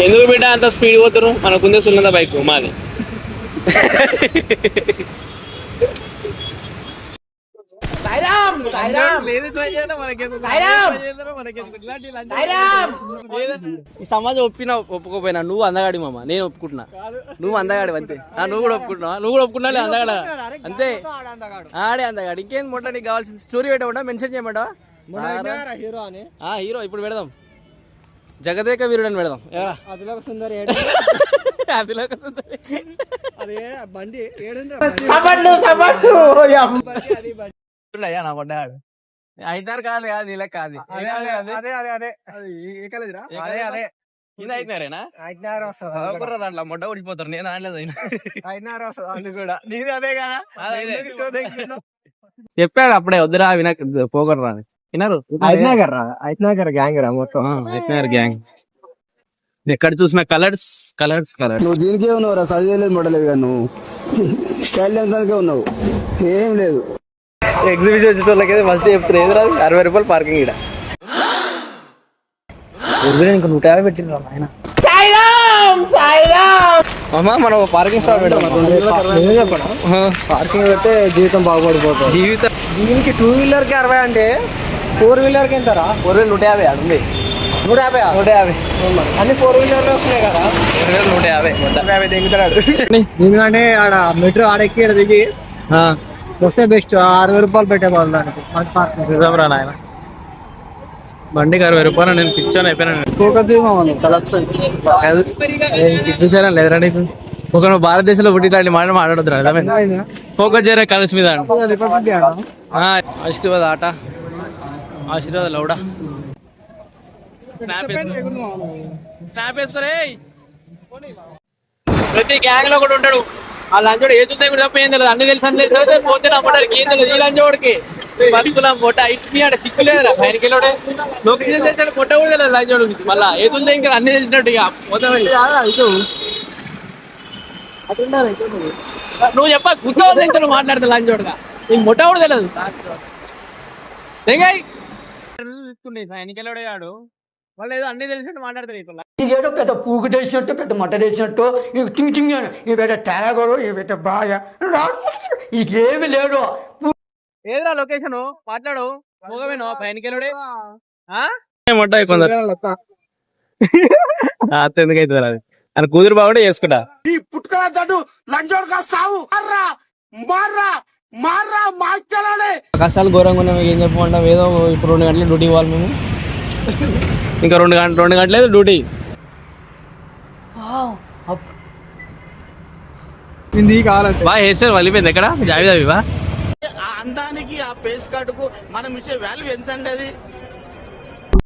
ఎందుకు బిడ్డ అంత స్పీడ్ పోతున్నారు? మనకుందే సున్నద బైక్ మాది. ఈ సమాజం ఒప్పుకోపోయినా నువ్వు అందగాడి మామ, నేను ఒప్పుకుంటున్నా. నువ్వు అందగాడి అంతే. నువ్వు కూడా ఒప్పుకుంటున్నావా? నువ్వు కూడా ఒప్పుకున్నా అందగాడ అంతే. ఆడే అందగాడు. ఇంకేం మొట్ట నీకు కావాల్సిన స్టోరీ పెట్టకుండా మెన్షన్ చేయమంటావా? హీరో ఇప్పుడు పెడదాం, జగదేక వీరుడు అని పెడదాం. అదిలోక సుందరి అదిలోక సుందరి నా పడ్డాడు. అయితారు కాదు కాదు ఇలా కాదు. దాంట్లో మొట్ట ఊడిపోతారు. నేను అనలేదు కూడా. నీది అదే కదా. చెప్పాడు అప్పుడే వద్దురా వినక్ పోకర్రా అని. వినరు. ఐత్నగర్ గ్యాంగ్ రా మొత్తం. ఐత్నగర్ గ్యాంగ్. ఎక్కడ చూసిన కలర్స్ కలర్స్ కలర్స్. నువ్వు దీనికే ఉన్నావు రా, చదివేలేదు మొడలేదు కానీ నువ్వు స్టైల్ ఎంతకే ఉన్నావు, ఏం లేదు. ఎగ్జిబిషన్ వచ్చేటోళ్ళకైతే ఫస్ట్ చెప్తారు ఏది రాదు 60 రూపాయలు పార్కింగ్ ఇక్కడ. ఇంకా 150 పెట్టిండ్రు ఆయన. అమ్మా మనం పార్కింగ్ స్టాప్ పెడదాం. పార్కింగ్ పెడితే జీవితం బాగుపడిపోతుంది. జీవితం దీనికి 2 వీలర్ కి 60 అంటే 4 వీలర్ కి ఎంతరా? 4 వేలు 150 అది 150 అన్ని 4 వీలర్లు వస్తున్నాయి కదా. 150 150 దిగుతాడు. ఎందుకంటే ఆడ మెట్రో ఆడెక్కి ఆడ దిగి వస్తే బెస్ట్. 60 రూపాయలు పెట్టే వాళ్ళు దానికి. నిజంరా నాయన, బండికి 60 రూపాయలు. నేను పిక్చర్ అయిపోయినా. చూసారా లేదురా నీకు? ఒక భారతదేశంలో పుట్టి ఇట్లాంటి మాట మాట్లాడద్దురా. ఫోకస్ చేయరా కలర్స్ మీద. ఆశీర్వాద్ ఆట, ఆశీర్వాద్ లౌడా. స్నాప్ వేసుకోరే. ప్రతి గ్యాంగ్ లో కూడా ఉంటాడు ఆ లంచోడు. ఏదుందో కూడా తప్ప ఏం తెలియదు. అన్ని తెలిసి అన్ని తెలిసి పోతే నమ్మడానికి ఏం తెలియదు. ఈ లంచోడికి బతుకులాం పొట్ట ఇచ్చి అంటే సిక్కు లేదురా. బయటకి వెళ్ళాడే లొకేషన్ తెలిసాడు, పొట్ట కూడా తెలియదు లంచోడు. మళ్ళా ఏదుందో ఇంకా అన్ని తెలిసినట్టు ఇక పోతే నువ్వు చెప్ప గుర్తు మాట్లాడతా లంచోడుగా. నీకు మొట్ట కూడా తెలియదు. ఎన్నికెళ్ళాడు ఆడు వాళ్ళు ఏదో అన్ని తెలిసినట్టు మాట్లాడతారు. ఇదేదో పెద్ద పూకు తెచ్చినట్టు, పెద్ద మట్ట తెచ్చినట్టు, ఇవి టింగ్ ఈ పెద్ద తేగడు, ఈ పెద్ద బాగా ఇకేమి లేడు. ఏదిరా లొకేషన్ మాట్లాడు. మొగమేనో పైనకెళ్ళుడే ఎందుకైతుంది అది అని కూతురు బాగుంటే చేసుకుంటా. ఈ పుట్టుకల లంచోడుగా సావు కష్టాలు ఘోరంగా ఉన్నాయి. ఏం చెప్పమంటాం? ఏదో ఇప్పుడు 2 గంటలు డ్యూటీ పోవాలి మేము. ఇంకా 2 గంటలేదు డ్యూటీ. బాగా హెయిర్ స్టైల్ వలిపోయింది. ఎక్కడ జావిదావివా? అందానికి ఆ పేస్ కార్డుకు మనం ఇచ్చే వాల్యూ ఎంత అండి? అది